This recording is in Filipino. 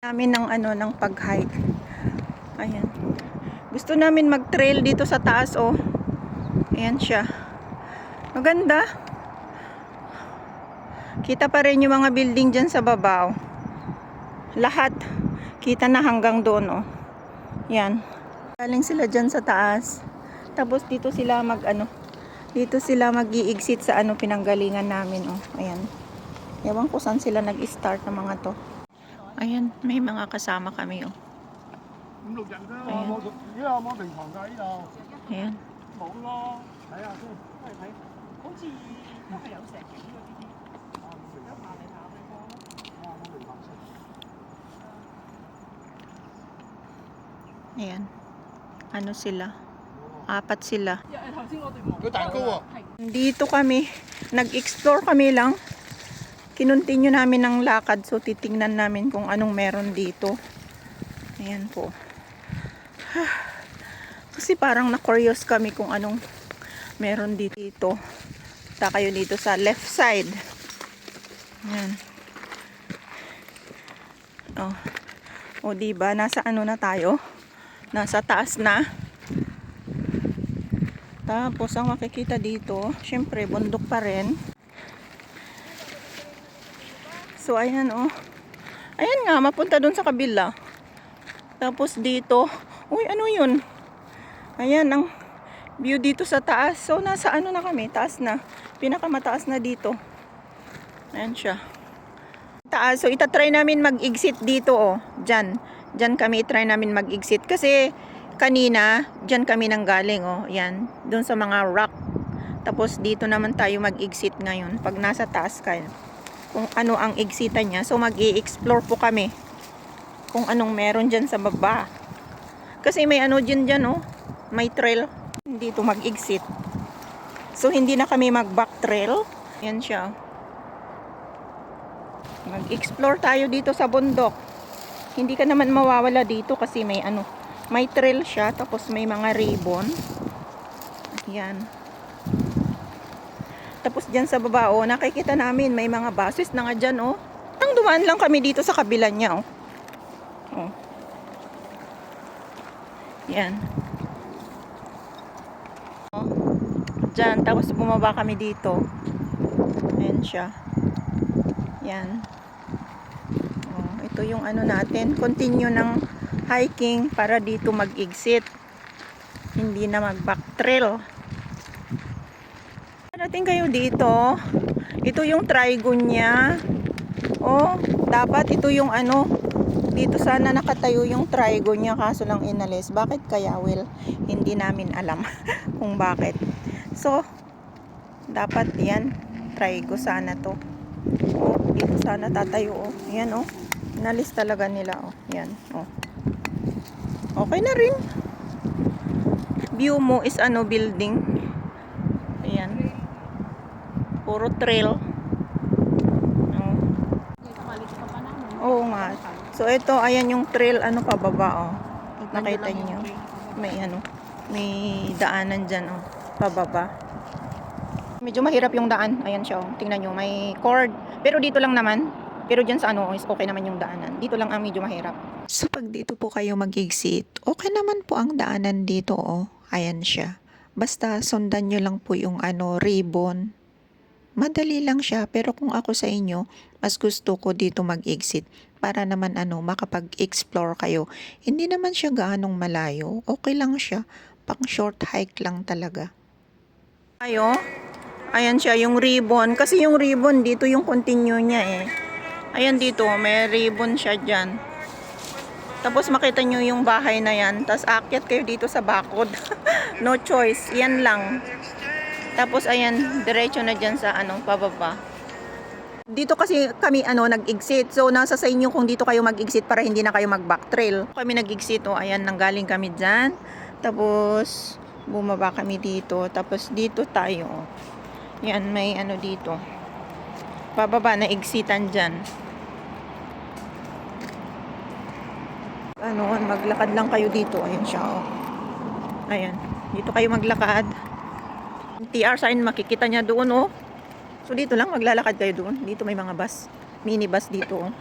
Namin ng ng pag-hike. Ayan. Gusto namin mag-trail dito sa taas, oh. Ayan siya. Maganda. Kita pa rin yung mga building dyan sa baba, oh. Lahat kita na hanggang doon, oh. Yan. Galing sila dyan sa taas. Tapos dito sila dito sila mag-i-exit sa pinanggalingan namin, oh. Ayan. Ewan ko saan sila nag-start ng mga to. Ayan, may mga kasama kami, oh. Ayan. Ayan. Ayan. Ano sila? 4 sila. Dito kami. Nag-explore kami lang. Kinontinue namin ang lakad. So, titingnan namin kung anong meron dito. Ayan po. Kasi parang na-curious kami kung anong meron dito. Punta kayo dito sa left side. Ayan. Oh. O, diba? Nasa na tayo? Nasa taas na. Tapos, ang makikita dito, syempre, bundok pa rin. So, ayan, oh. Ayan nga, mapunta dun sa kabila. Tapos dito, uy, ano yun? Ayan, ang view dito sa taas. So, nasa na kami? Taas na. Pinakamataas na dito. Ayan siya. Taas. So, itatry namin mag-exit dito, oh. Diyan. Diyan kami itry namin mag-exit. Kasi, kanina, diyan kami nanggaling, oh. Ayan. Doon sa mga rock. Tapos, dito naman tayo mag-exit ngayon. Pag nasa taas kayo. Kung ano ang exitan niya. So, mag-i-explore po kami. Kung anong meron dyan sa baba. Kasi may dyan, oh. May trail. Dito mag-exit. So, hindi na kami mag-back trail. Yan siya. Mag-explore tayo dito sa bundok. Hindi ka naman mawawala dito kasi may may trail siya. Tapos may mga ribbon. Yan. Tapos dyan sa baba, oh, nakikita namin may mga buses na nga dyan, oh. Ang dumaan lang kami dito sa kabila niya, oh. Oh. Yan. Oh. Dyan, tapos bumaba kami dito. Ayan siya. Yan. Oh, ito yung natin. Continue ng hiking para dito mag-exit. Hindi na mag-back trail. Dating kayo dito. Ito yung trigon niya. Oh, dapat ito yung dito sana nakatayo yung trigon niya kaso lang inalis. Bakit kaya? Well, hindi namin alam kung bakit. So, dapat yan. Trigo sana to. Oh, dito sana tatayo, oh. Yan, oh. Inalis talaga nila, oh. Yan, oh. Okay na rin. View mo is building. Ayan. Puro trail. Oh. Oo nga. So ito, ayan yung trail pababa, oh. Nakita niyo. May may daanan diyan, oh, pababa. Medyo mahirap yung daan. Ayan siya, oh. Tingnan niyo, may cord. Pero dito lang naman. Pero diyan sa is okay naman yung daanan. Dito lang ang medyo mahirap. So pag dito po kayo mag-exit, okay naman po ang daanan dito, oh. Ayan siya. Basta sundan niyo lang po yung ribbon. Madali lang siya, pero kung ako sa inyo, mas gusto ko dito mag-exit para naman makapag-explore kayo. Hindi naman siya gaanong malayo. Okay lang siya. Pang short hike lang talaga. Ayan siya, yung ribbon. Kasi yung ribbon, dito yung continue niya, eh. Ayan dito, may ribbon siya dyan. Tapos makita nyo yung bahay na yan. Tapos aakyat kayo dito sa bakod. No choice. Yan lang. Tapos ayan, diretso na dyan sa pababa. Dito kasi kami nag-exit. So nasa sa inyo kung dito kayo mag-exit para hindi na kayo mag-back trail. Kami nag-exit, oh, ayan, nanggaling kami dyan. Tapos bumaba kami dito. Tapos dito tayo, oh. Yan, may dito. Pababa na exitan dyan. Maglakad lang kayo dito. Ayan siya, oh. Ayan, dito kayo maglakad. TR sign makikita niya doon, oh. So dito lang maglalakad kayo doon. Dito may mga bus, mini bus dito, oh.